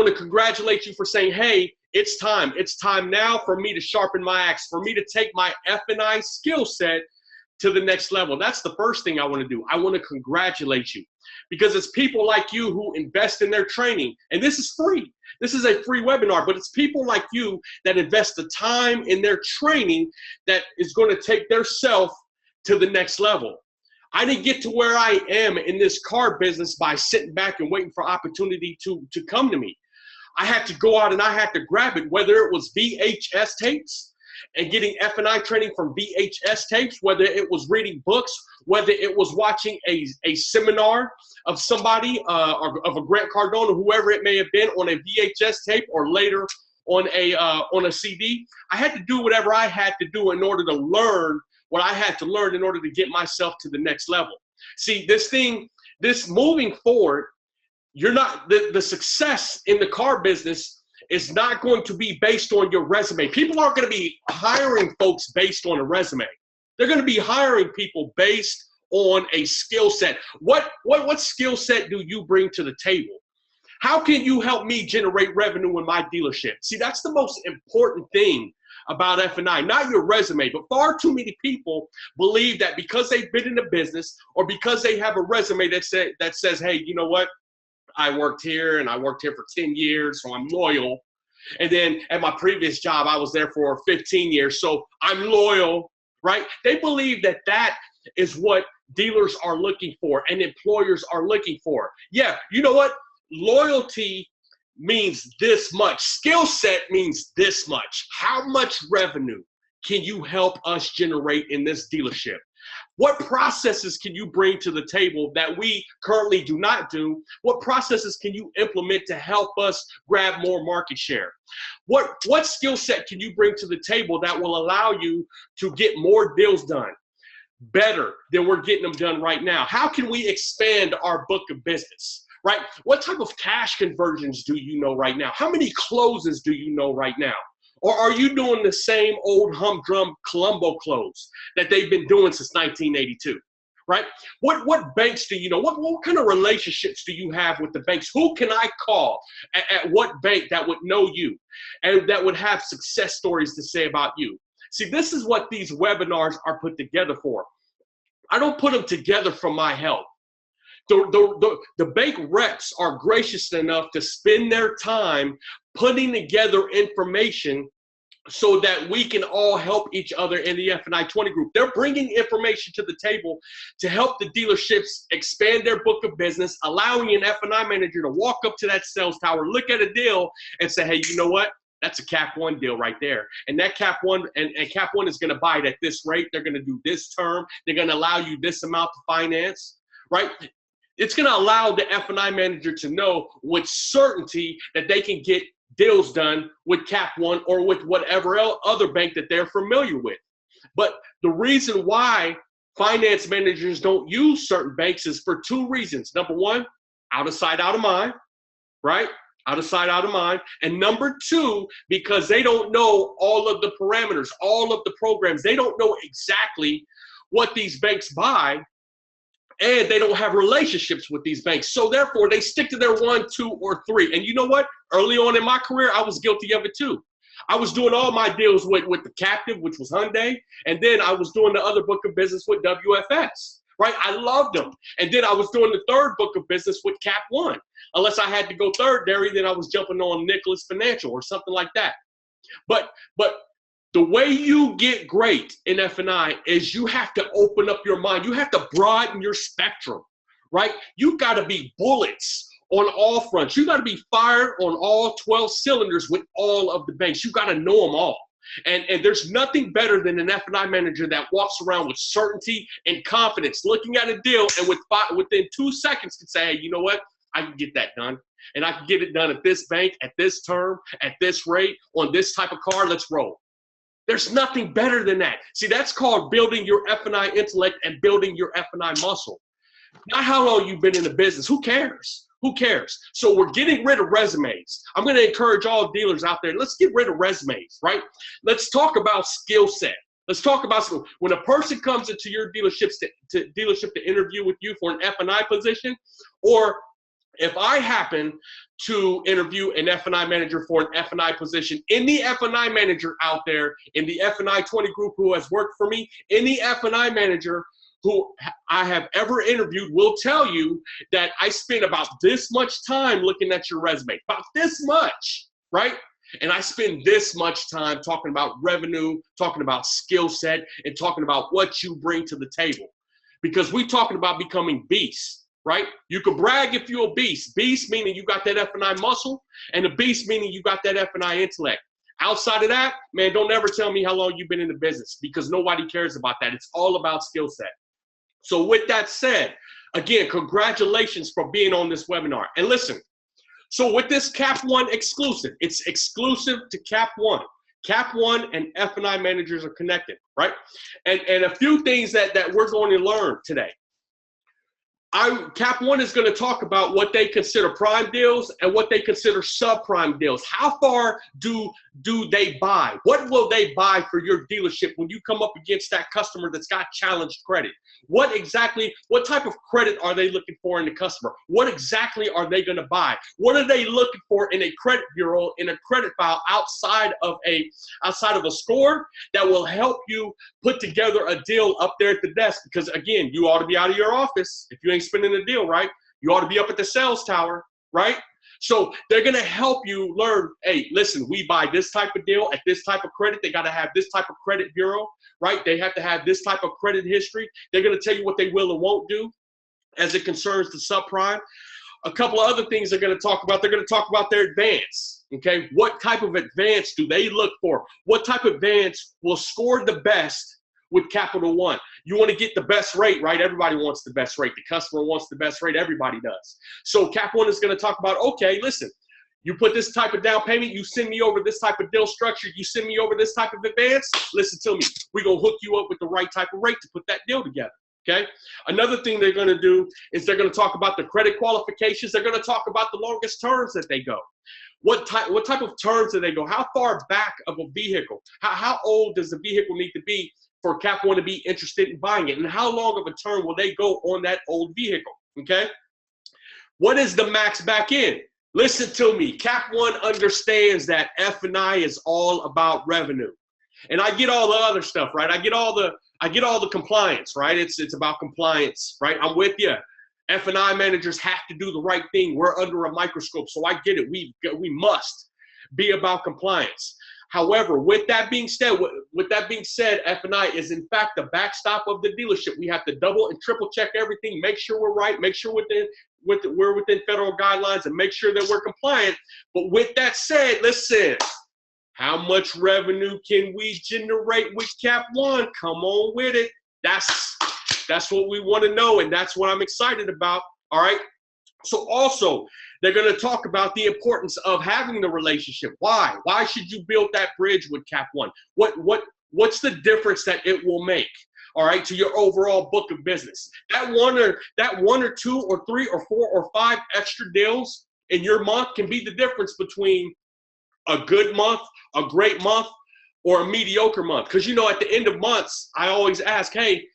want to congratulate you for saying, hey, it's time. It's time now for me to sharpen my axe, for me to take my F&I skill set to the next level. That's the first thing I want to do. I want to congratulate you, because it's people like you who invest in their training. And this is free. This is a free webinar, but it's people like you that invest the time in their training that is going to take their self to the next level. I didn't get to where I am in this car business by sitting back and waiting for opportunity to come to me. I had to go out and I had to grab it, whether it was VHS tapes and getting F&I training from VHS tapes, whether it was reading books, whether it was watching a seminar of somebody, or of a Grant Cardone or whoever it may have been on a VHS tape, or later on a CD. I had to do whatever I had to do in order to learn what I had to learn in order to get myself to the next level. See, this moving forward, you're not, the success in the car business is not going to be based on your resume. People aren't going to be hiring folks based on a resume. They're going to be hiring people based on a skill set. What skill set do you bring to the table? How can you help me generate revenue in my dealership? See, that's the most important thing about F&I, not your resume. But far too many people believe that because they've been in the business, or because they have a resume that says, hey, you know what? I worked here and I worked here for 10 years, so I'm loyal. And then at my previous job, I was there for 15 years, so I'm loyal, right? They believe that that is what dealers are looking for and employers are looking for. Yeah, you know what? Loyalty means this much. Skill set means this much. How much revenue can you help us generate in this dealership? What processes can you bring to the table that we currently do not do? What processes can you implement to help us grab more market share? What skill set can you bring to the table that will allow you to get more deals done better than we're getting them done right now? How can we expand our book of business, right? What type of cash conversions do you know right now? How many closes do you know right now? Or are you doing the same old humdrum Columbo close that they've been doing since 1982, right? What banks do you know? What kind of relationships do you have with the banks? Who can I call at what bank that would know you and that would have success stories to say about you? See, this is what these webinars are put together for. I don't put them together for my help. The bank reps are gracious enough to spend their time putting together information so that we can all help each other in the F&I 20 group. They're bringing information to the table to help the dealerships expand their book of business, allowing an F&I manager to walk up to that sales tower, look at a deal, and say, hey, you know what? That's a CAP ONE deal right there. And that CAP ONE, and CAP ONE is going to buy it at this rate. They're going to do this term. They're going to allow you this amount to finance, right? It's going to allow the F&I manager to know with certainty that they can get deals done with CAP ONE or with whatever other bank that they're familiar with. But the reason why finance managers don't use certain banks is for two reasons. Number one, out of sight, out of mind, right? Out of sight, out of mind. And number two, because they don't know all of the parameters, all of the programs. They don't know exactly what these banks buy, and they don't have relationships with these banks. So therefore, they stick to their 1, 2, or 3. And you know what? Early on in my career, I was guilty of it too. I was doing all my deals with the captive, which was Hyundai, and then I was doing the other book of business with WFS, right? I loved them. And then I was doing the third book of business with CAP ONE. Unless I had to go third dairy, then I was jumping on Nicholas Financial or something like that. But the way you get great in F&I is you have to open up your mind. You have to broaden your spectrum, right? You got to be bullets on all fronts. You got to be fired on all 12 cylinders with all of the banks. You got to know them all. And there's nothing better than an F&I manager that walks around with certainty and confidence, looking at a deal and within 2 seconds can say, hey, you know what? I can get that done. And I can get it done at this bank, at this term, at this rate, on this type of car. Let's roll. There's nothing better than that. See, that's called building your F&I intellect and building your F&I muscle. Not how long you've been in the business. Who cares? Who cares? So we're getting rid of resumes. I'm going to encourage all dealers out there. Let's get rid of resumes, right? Let's talk about skill set. Let's talk about when a person comes into your dealership to interview with you for an F&I position, or if I happen to interview an F&I manager for an F&I position, any F&I manager out there in the F&I 20 group who has worked for me, any F&I manager who I have ever interviewed will tell you that I spend about this much time looking at your resume, about this much, right? And I spend this much time talking about revenue, talking about skill set, and talking about what you bring to the table. Because we're talking about becoming beasts, right? You can brag if you're a beast. Beast meaning you got that F&I muscle, and a beast meaning you got that F&I intellect. Outside of that, man, don't ever tell me how long you've been in the business, because nobody cares about that. It's all about skill set. So with that said, again, congratulations for being on this webinar. And listen, so with this CAP ONE exclusive, it's exclusive to CAP ONE. CAP ONE and F&I managers are connected, right? And a few things that we're going to learn today. CAP ONE is going to talk about what they consider prime deals and what they consider subprime deals. How far do they buy? What will they buy for your dealership when you come up against that customer that's got challenged credit? What type of credit are they looking for in the customer? What exactly are they going to buy? What are they looking for in a credit bureau, in a credit file outside of a score that will help you put together a deal up there at the desk? Because again, you ought to be out of your office if you ain't spending a deal, right? You ought to be up at the sales tower, right? So they're going to help you learn, hey, listen, we buy this type of deal at this type of credit. They got to have this type of credit bureau, right? They have to have this type of credit history. They're going to tell you what they will and won't do as it concerns the subprime. A couple of other things they're going to talk about. They're going to talk about their advance, okay? What type of advance do they look for? What type of advance will score the best with Capital One? You want to get the best rate, right? Everybody wants the best rate. The customer wants the best rate. Everybody does. So Cap One is going to talk about, okay, listen, you put this type of down payment, you send me over this type of deal structure, you send me over this type of advance, listen to me. We're going to hook you up with the right type of rate to put that deal together, okay? Another thing they're going to do is they're going to talk about the credit qualifications. They're going to talk about the longest terms that they go. What type of terms do they go? How far back of a vehicle? How old does the vehicle need to be for Cap One to be interested in buying it? And how long of a term will they go on that old vehicle, okay? What is the max back end? Listen to me. Cap One understands that F&I is all about revenue. And I get all the other stuff, right? I get all the compliance, right? It's about compliance, right? I'm with you. F&I managers have to do the right thing. We're under a microscope, so I get it. We must be about compliance. However, with that being said, F&I is in fact the backstop of the dealership. We have to double and triple check everything, make sure we're right, make sure we're within federal guidelines, and make sure that we're compliant. But with that said, listen, how much revenue can we generate with Cap One? Come on with it. That's what we want to know, and that's what I'm excited about. All right. So also, they're going to talk about the importance of having the relationship. Why? Why should you build that bridge with Cap One? What's the difference that it will make? All right, to your overall book of business. That one or two or three or four or five extra deals in your month can be the difference between a good month, a great month, or a mediocre month. Because you know, at the end of months, I always ask, hey,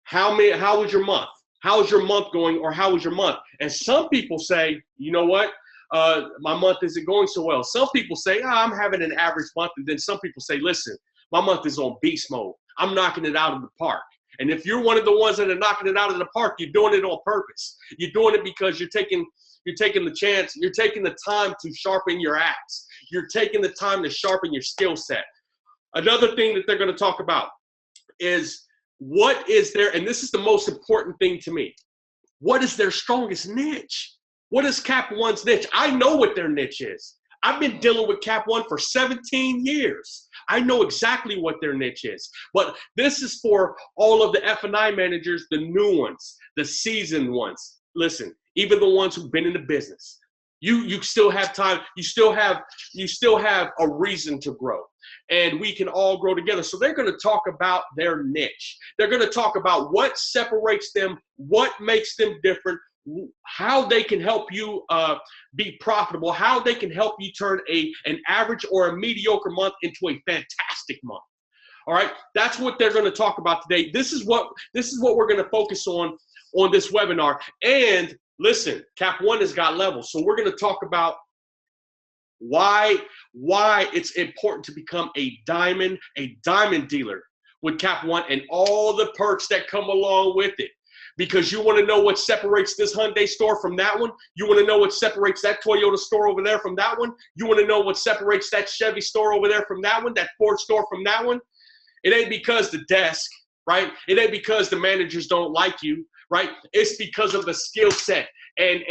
how was your month? How is your month going, or how was your month? And some people say, you know what, my month isn't going so well. Some people say, I'm having an average month. And then some people say, listen, my month is on beast mode. I'm knocking it out of the park. And if you're one of the ones that are knocking it out of the park, you're doing it on purpose. You're doing it because you're taking the chance. You're taking the time to sharpen your axe. You're taking the time to sharpen your skill set. Another thing that they're going to talk about is, what is their, and this is the most important thing to me, what is their strongest niche? What is Cap One's niche? I know what their niche is. I've been dealing with Cap One for 17 years. I know exactly what their niche is. But this is for all of the F&I managers, the new ones, the seasoned ones. Listen, even the ones who've been in the business. You still have time. You still have a reason to grow. And we can all grow together. So they're going to talk about their niche. They're going to talk about what separates them, what makes them different, how they can help you be profitable, how they can help you turn an average or a mediocre month into a fantastic month. All right, that's what they're going to talk about today. This is what we're going to focus on this webinar. And listen, Cap One has got levels. So we're going to talk about why it's important to become a diamond dealer with Cap One and all the perks that come along with it. Because you want to know what separates this Hyundai store from that one. You want to know what separates that Toyota store over there from that one. You want to know what separates that Chevy store over there from that one, that Ford store from that one. It ain't because the desk, right? It ain't because the managers don't like you, right? It's because of the skill set. And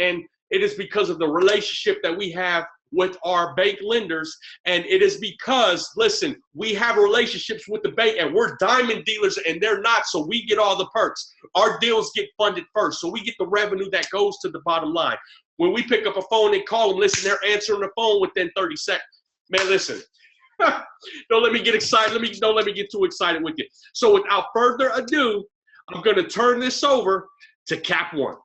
it is because of the relationship that we have with our bank lenders. And it is because, listen, we have relationships with the bank and we're diamond dealers and they're not. So we get all the perks. Our deals get funded first. So we get the revenue that goes to the bottom line. When we pick up a phone and call them, listen, they're answering the phone within 30 seconds. Man, listen, don't let me get excited. Don't let me get too excited with you. So without further ado, I'm going to turn this over to Cap One.